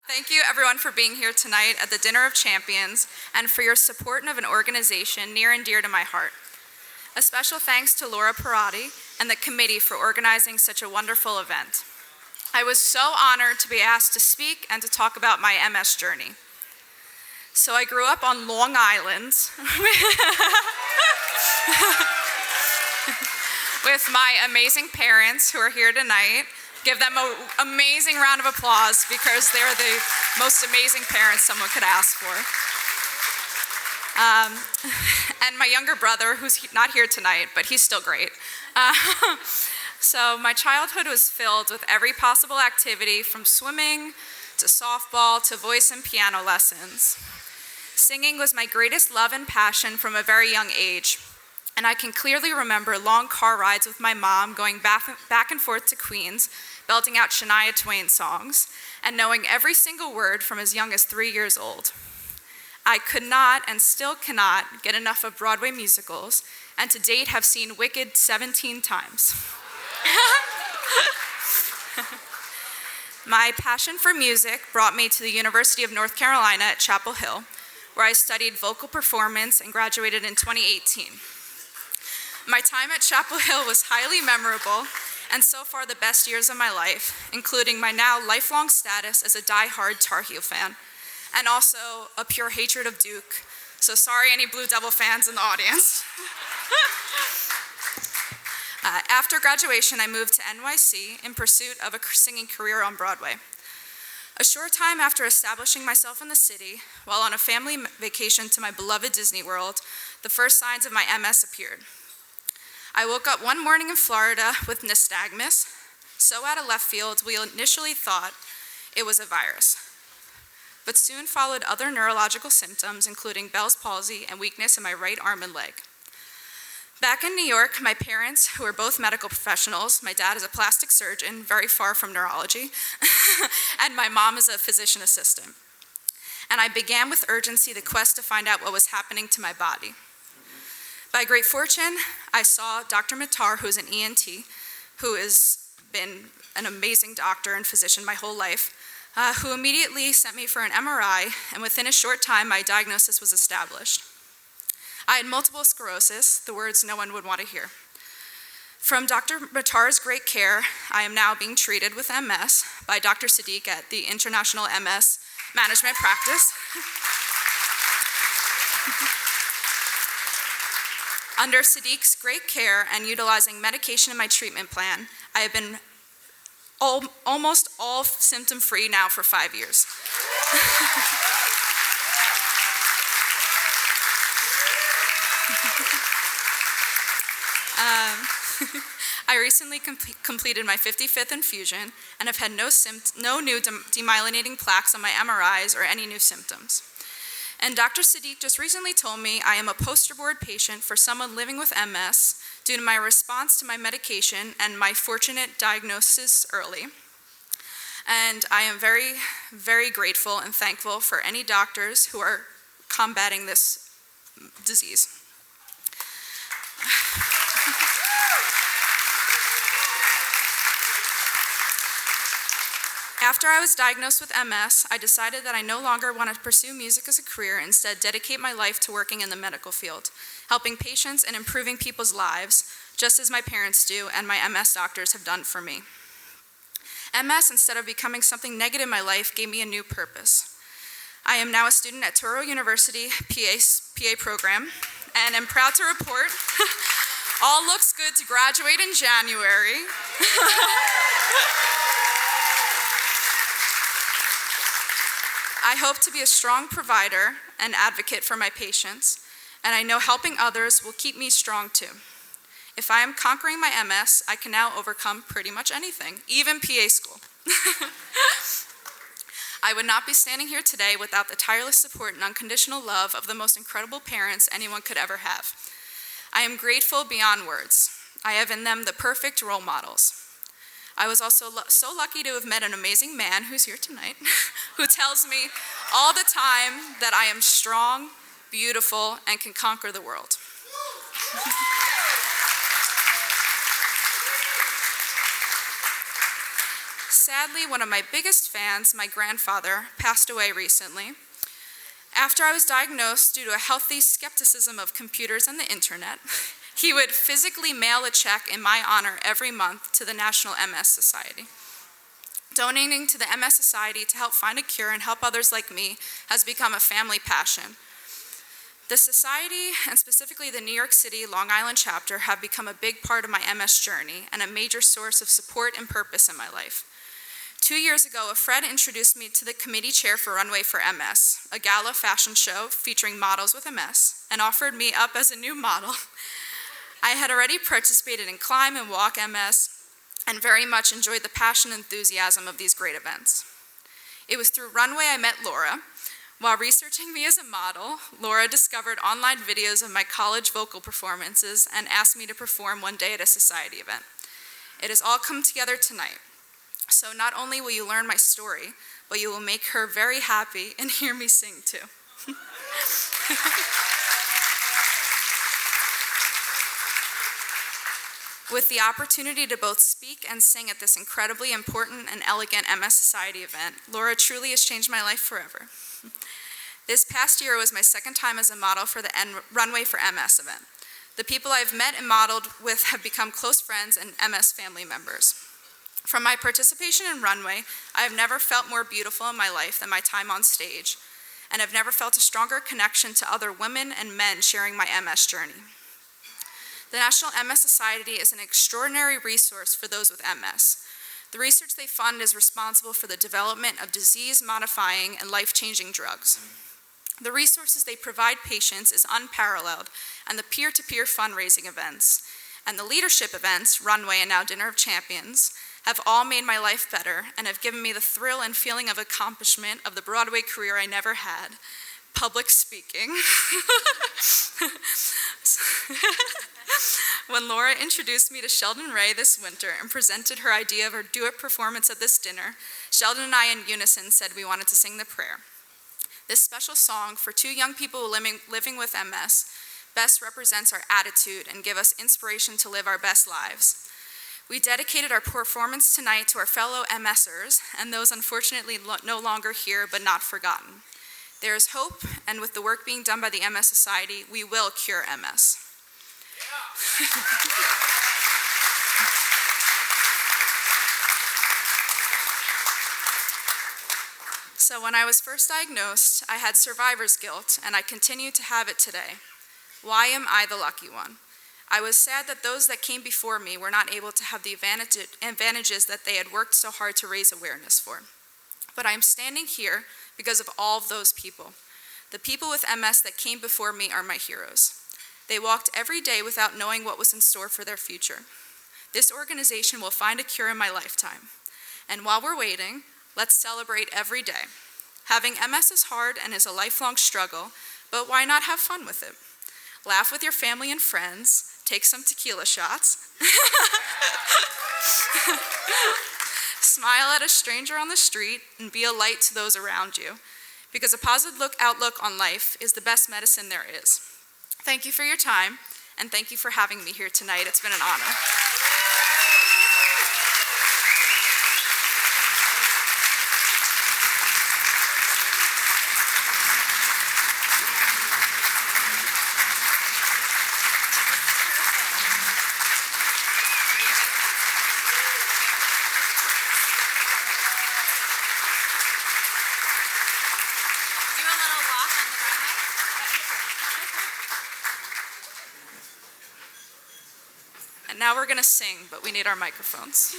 Thank you everyone for being here tonight at the Dinner of Champions and for your support of an organization near and dear to my heart. A special thanks to Laura Parati and the committee for organizing such a wonderful event. I was so honored to be asked to speak and to talk about my MS journey. So I grew up on Long Island with my amazing parents who are here tonight. Give them an amazing round of applause because they're the most amazing parents someone could ask for. And my younger brother, who's not here tonight, but he's still great. So my childhood was filled with every possible activity from swimming to softball to voice and piano lessons. Singing was my greatest love and passion from a very young age. And I can clearly remember long car rides with my mom going back and forth to Queens, belting out Shania Twain songs, and knowing every single word from as young as 3 years old. I could not and still cannot get enough of Broadway musicals, and to date have seen Wicked 17 times. My passion for music brought me to the University of North Carolina at Chapel Hill, where I studied vocal performance and graduated in 2018. My time at Chapel Hill was highly memorable and so far the best years of my life, including my now lifelong status as a die-hard Tar Heel fan, and also a pure hatred of Duke. So sorry any Blue Devil fans in the audience. After graduation, I moved to NYC in pursuit of a singing career on Broadway. A short time after establishing myself in the city, while on a family vacation to my beloved Disney World, the first signs of my MS appeared. I woke up one morning in Florida with nystagmus, so out of left field we initially thought it was a virus, but soon followed other neurological symptoms, including Bell's palsy and weakness in my right arm and leg. Back in New York, my parents, who are both medical professionals, my dad is a plastic surgeon, very far from neurology, and my mom is a physician assistant. And I began with urgency the quest to find out what was happening to my body. By great fortune, I saw Dr. Mittar, who is an ENT, who has been an amazing doctor and physician my whole life, who immediately sent me for an MRI, and within a short time, my diagnosis was established. I had multiple sclerosis, the words no one would want to hear. From Dr. Mittar's great care, I am now being treated with MS by Dr. Sadiq at the International MS Management Practice. Under Sadiq's great care and utilizing medication in my treatment plan, I have been almost all symptom-free now for 5 years. I recently completed my 55th infusion and have had no new demyelinating plaques on my MRIs or any new symptoms. And Dr. Sadiq just recently told me I am a poster board patient for someone living with MS due to my response to my medication and my fortunate diagnosis early. And I am very, very grateful and thankful for any doctors who are combating this disease. After I was diagnosed with MS, I decided that I no longer wanted to pursue music as a career, instead dedicate my life to working in the medical field, helping patients and improving people's lives, just as my parents do and my MS doctors have done for me. MS, instead of becoming something negative in my life, gave me a new purpose. I am now a student at Touro University PA program, and am proud to report all looks good to graduate in January. I hope to be a strong provider and advocate for my patients, and I know helping others will keep me strong too. If I am conquering my MS, I can now overcome pretty much anything, even PA school. I would not be standing here today without the tireless support and unconditional love of the most incredible parents anyone could ever have. I am grateful beyond words. I have in them the perfect role models. I was also so lucky to have met an amazing man who's here tonight, who tells me all the time that I am strong, beautiful, and can conquer the world. sadly, one of my biggest fans, my grandfather, passed away recently. After I was diagnosed due to a healthy skepticism of computers and the internet, he would physically mail a check in my honor every month to the National MS Society. Donating to the MS Society to help find a cure and help others like me has become a family passion. The Society, and specifically the New York City Long Island chapter, have become a big part of my MS journey and a major source of support and purpose in my life. 2 years ago, a friend introduced me to the committee chair for Runway for MS, a gala fashion show featuring models with MS, and offered me up as a new model. I had already participated in Climb and Walk MS, and very much enjoyed the passion and enthusiasm of these great events. It was through Runway I met Laura. While researching me as a model, Laura discovered online videos of my college vocal performances and asked me to perform one day at a society event. It has all come together tonight. So not only will you learn my story, but you will make her very happy and hear me sing too. With the opportunity to both speak and sing at this incredibly important and elegant MS Society event, Laura truly has changed my life forever. This past year was my second time as a model for the Runway for MS event. The people I've met and modeled with have become close friends and MS family members. From my participation in Runway, I have never felt more beautiful in my life than my time on stage, and have never felt a stronger connection to other women and men sharing my MS journey. The National MS Society is an extraordinary resource for those with MS. The research they fund is responsible for the development of disease-modifying and life-changing drugs. The resources they provide patients is unparalleled, and the peer-to-peer fundraising events, and the leadership events, Runway and now Dinner of Champions, have all made my life better and have given me the thrill and feeling of accomplishment of the Broadway career I never had, public speaking. When Laura introduced me to Sheldon Ray this winter and presented her idea of her duet performance at this dinner, Sheldon and I in unison said we wanted to sing the prayer. This special song for two young people living with MS best represents our attitude and give us inspiration to live our best lives. We dedicated our performance tonight to our fellow MSers and those unfortunately no longer here but not forgotten. There is hope, and with the work being done by the MS Society, we will cure MS. Yeah. So when I was first diagnosed, I had survivor's guilt, and I continue to have it today. Why am I the lucky one? I was sad that those that came before me were not able to have the advantages that they had worked so hard to raise awareness for. But I am standing here because of all of those people. The people with MS that came before me are my heroes. They walked every day without knowing what was in store for their future. This organization will find a cure in my lifetime. And while we're waiting, let's celebrate every day. Having MS is hard and is a lifelong struggle, but why not have fun with it? Laugh with your family and friends, take some tequila shots, smile at a stranger on the street, and be a light to those around you, because a positive outlook on life is the best medicine there is. Thank you for your time, and thank you for having me here tonight. It's been an honor. And now we're going to sing, but we need our microphones.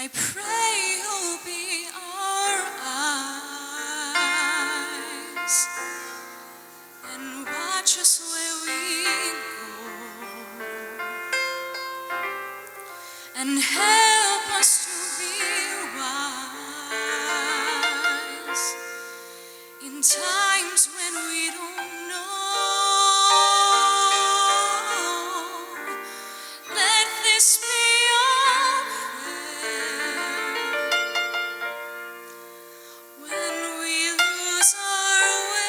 I pray you'll be our eyes and watch us where we go and help us to be wise in times when we don't know. Let this be our prayer when we lose our way.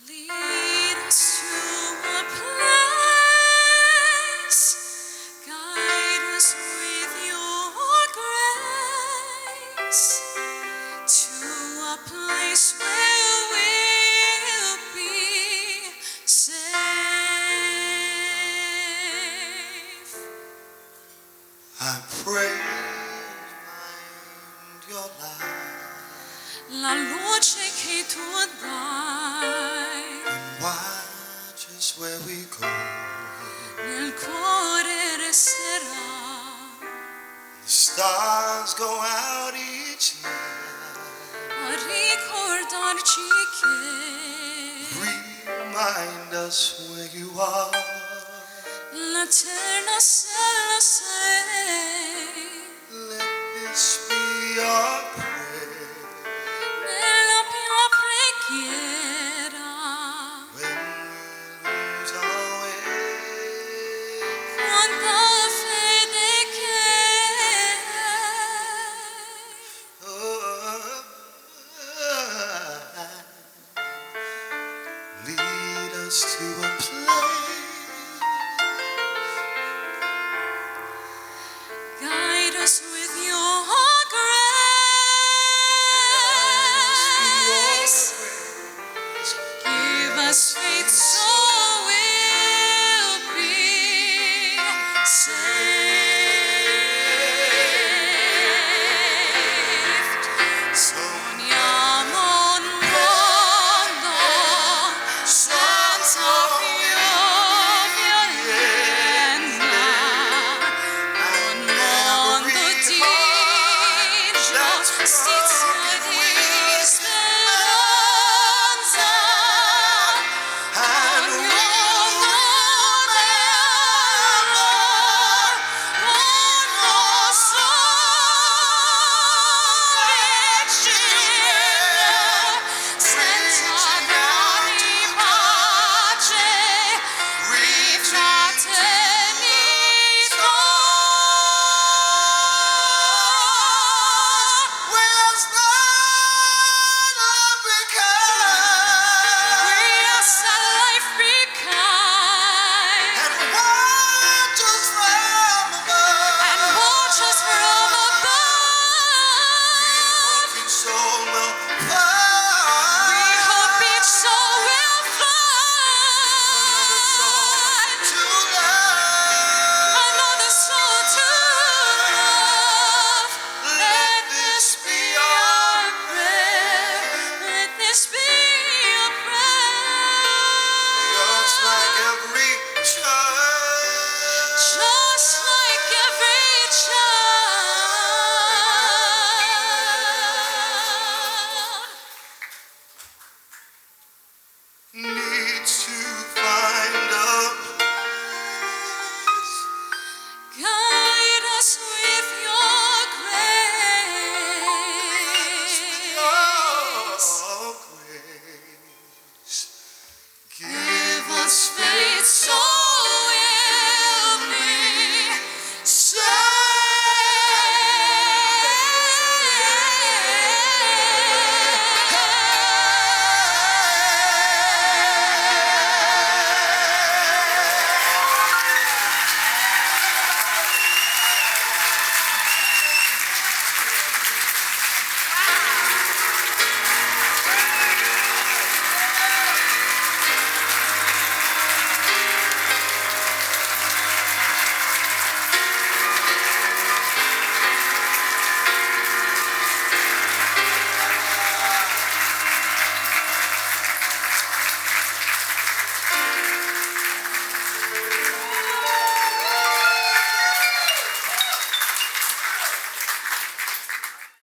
Lead us to a place, guide us with your grace, to a place where we'll be safe. I pray find your light La luce che tu dai and watch us where we go. nel cuore resterà. The stars go out each night, A ricordarci che remind us where you are. l'eterna se lo sei. Let this be our prayer